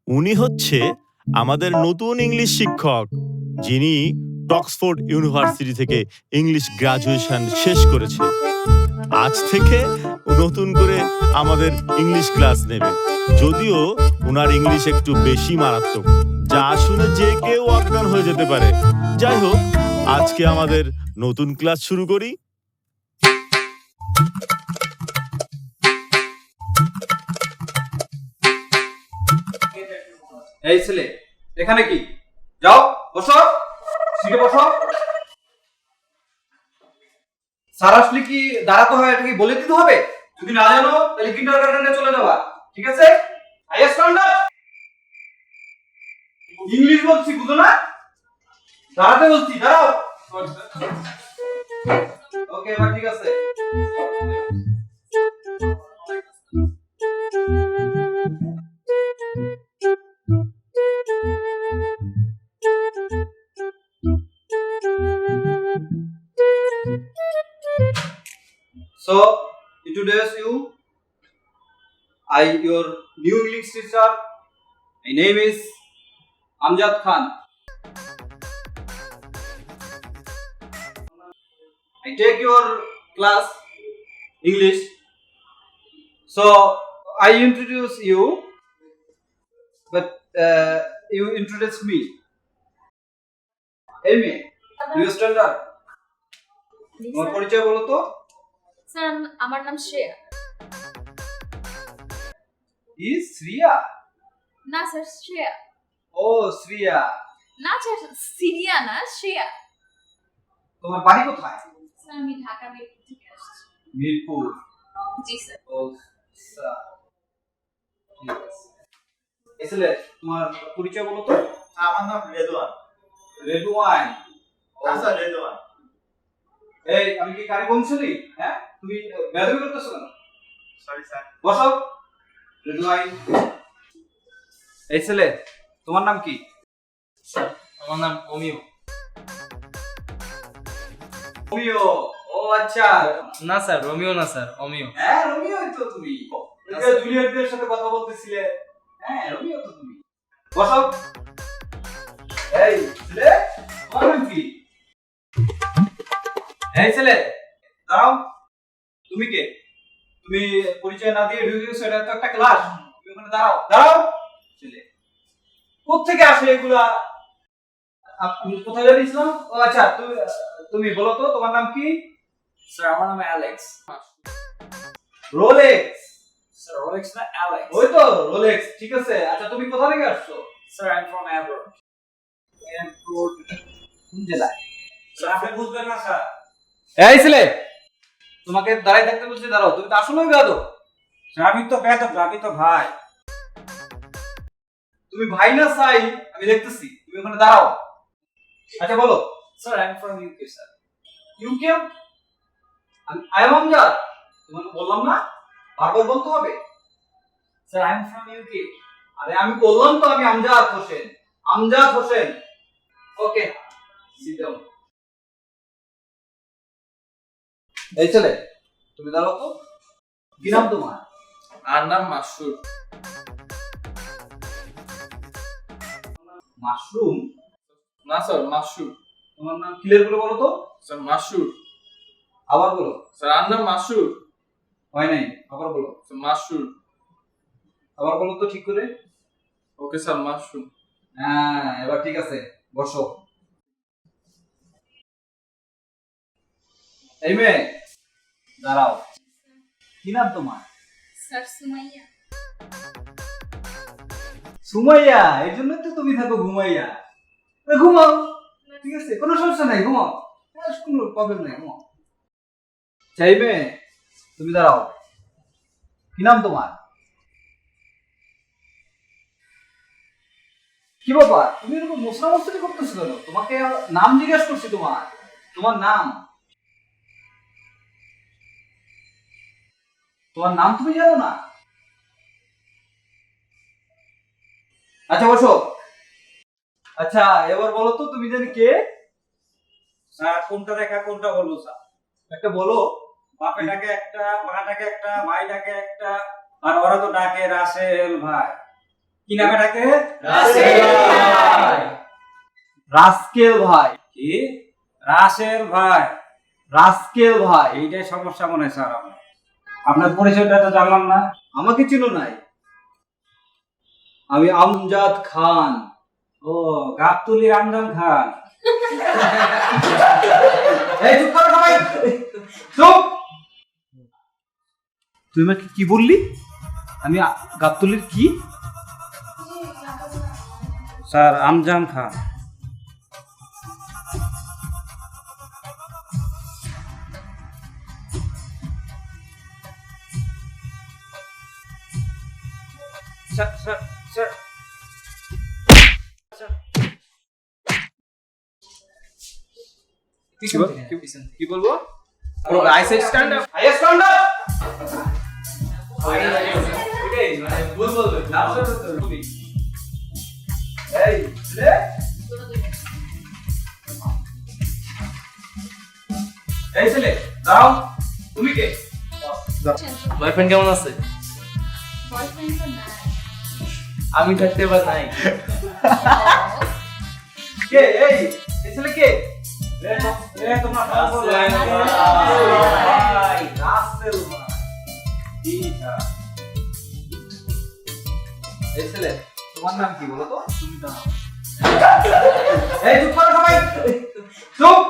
উনি হচ্ছে আমাদের নতুন ইংলিশ শিক্ষক, যিনি অক্সফোর্ড ইউনিভার্সিটি থেকে ইংলিশ গ্র্যাজুয়েশন শেষ করেছে। আজ থেকে নতুন করে আমাদের ইংলিশ ক্লাস নেবে। যদিও উনার ইংলিশ একটু বেশি মারাত্মক, যা শুনে যে কেউ অজ্ঞান হয়ে যেতে পারে। যাই হোক, আজকে আমাদের নতুন ক্লাস শুরু করি। এই ছেলে, এখানে কি? যাও বসো, সিটে বসো। স্যার আসলে কি দাঁড়াতে হয়, এটা কি বলে দিতে হবে? যদি না জানো তাহলে কিন্ডারগার্টেনে চলে যাবা, ঠিক আছে? I stand up. ইংলিশ বলছি, বুঝো না? দাঁড়াতে বলছি, দাঁড়াও। ওকে, এবার ঠিক আছে। So, introduce you. I, your new English teacher. My name is Amjad Khan. I take your class English. So, I introduce you, but you introduce me. Amy, do you stand up? তোমার পরিচয় বলো তো? Sir, আমার নাম Shreya. Is Sriya? না sir, Shreya. Oh, Sriya. না sir, Syria না, শ্রেয়া। তোমার বাড়ি কোথায়? স্যার, আমি ঢাকা মিরপুর থেকে আসছি। মিরপুর। জি স্যার। ও স্যার, ঠিক আছে। এসলে তোমার পরিচয় বলো তো? আমার নাম রেদওয়ান। রেডওয়ান। আচ্ছা, রেদওয়ান। এই, আমি কি কারি বলছিলি? হ্যাঁ, তুমি বেয়াদবি করতেছো কেন? Sorry sir. বসো। রেডওয়ান। এই ছেলে, তোমার নাম কি? স্যার, আমার নাম অমিয়। রোমিও। ও আচ্ছা। না স্যার, রোমিও না স্যার, অমিয়। হ্যাঁ, রোমিওই তো তুমি। জুলিয়েটদের সাথে কথা বলতেছিলে। হ্যাঁ, রোমিও তো তুমি। বসো। এই ছেলে, তোমার নাম কি? এই ছেলে, দাঁড়াও। তুমি কে? তুমি পরিচয় না দিয়ে ঢুকে গেছো, এটা তো একটা ক্লাস। তুমি ওখানে দাঁড়াও, দাঁড়াও। ছেলে, কোত্থেকে আসে এগুলা? আপনি কোথায় জানিয়েছিলাম? ও আচ্ছা, তুমি বলো তো, তোমার নাম কি? স্যার, আমার নাম অ্যালেক্স। রোলেক্স। স্যার, রোলেক্স না, অ্যালেক্স। ওই তো রোলেক্স, ঠিক আছে। আচ্ছা, তুমি কোথা থেকে আসছো? Sir, I am from abroad. Airport কোন জেলায়? স্যার, আপনি বুঝবেন না স্যার। এই ছেলে, তোমাকে দাঁড়াই থাকতে বলছি, দাঁড়াও। তুমি তো আসলেই বেয়াদব। স্যার, আমি তো বেয়াদব, আমি তো ভাই। তুমি ভাই না সাই, আমি দেখতেছি। তুমি ওখানে দাঁড়াও। আচ্ছা, বলো। Sir, I am from UK sir. UK? I am Amjad. তোমাকে বললাম না বারবার বলতে হবে? Sir, I am from UK. আরে আমি বললাম তো, আমি আমজাদ হোসেন। আমজাদ হোসেন। ওকে, সিট ডাউন। এই ছেলে, তুমি দাঁড়াও তো। কি নাম তোমার? আর নাম মাসুর। মাশরুম? না স্যার, মাসুর। তোমার নাম ক্লিয়ার করে বলো তো। স্যার, মাসুর। আবার বলো। স্যার, আর নাম মাসুর। হয় নাই, আবার বলো। স্যার, মাসুর। আবার বলো তো ঠিক করে। ওকে স্যার, মাসুর। হ্যাঁ, এবার ঠিক আছে, বসো। এই মেয়ে, দাঁড়াও। কি নাম তোমার? স্যার, সুমাইয়া। সুমাইয়া? এই জন্য তো তুমি থাকো ঘুমাইয়া। ঘুমাও, ঠিক আছে, কোনো সমস্যা নাই, ঘুমাও। কোনো প্রবলেম নাই, ঘুমাও। চাই মেয়ে, তুমি দাঁড়াও। কি নাম তোমার? কি বাবা, তুমি এরকম মশলা মশলি করতেছো কেন? তোমাকে নাম জিজ্ঞেস করছি, তোমার তোমার নাম। তোমার নাম তুমি জানো না? আচ্ছা, বসো। আচ্ছা, এবার বলো তো, তুমি জানি কে? স্যার, কোনটা দেখা কোনটা বলবো স্যার? একটা বলো। বাপে ডাকে একটা, মা ডাকে একটা, ভাই ডাকে একটা, আর ওরা তো ডাকে রাসেল ভাই। কি নামে ডাকে? রাসেল ভাই। রাস্কেল ভাই। কি? রাসেল ভাই। রাস্কেল ভাই। এইটাই সমস্যা মনে হয় স্যার আমার। আপনার পরিচয়টা তো জানলাম না। আমাকে চিনো নাই? আমি আমজাদ খান। ও, গাবতলি রামজান খান। এই চুপ করো সবাই, চুপ। তুই আমাকে কি বললি? আমি গাবতলির কি? Sir Amjan Khan. Sir sir sir কি বলবো? I said stand up. আইএস কন্ডা। ভুল বলবে। এই রে, এই ছেলে দাঁড়াও। তুমি কে? বয়ফ্রেন্ড কেমন আছে? বয়ফ্রেন্ড তো নাই। আমি থাকতে বা নাই। কে? এই ছেলে কে? তোমার রাসেল ভাই, রাসেল ভাই। এই ছেলে, তোমার নাম কি বলো তো? তুমি দাঁড়াও। এই চুপ করো সবাই, চুপ।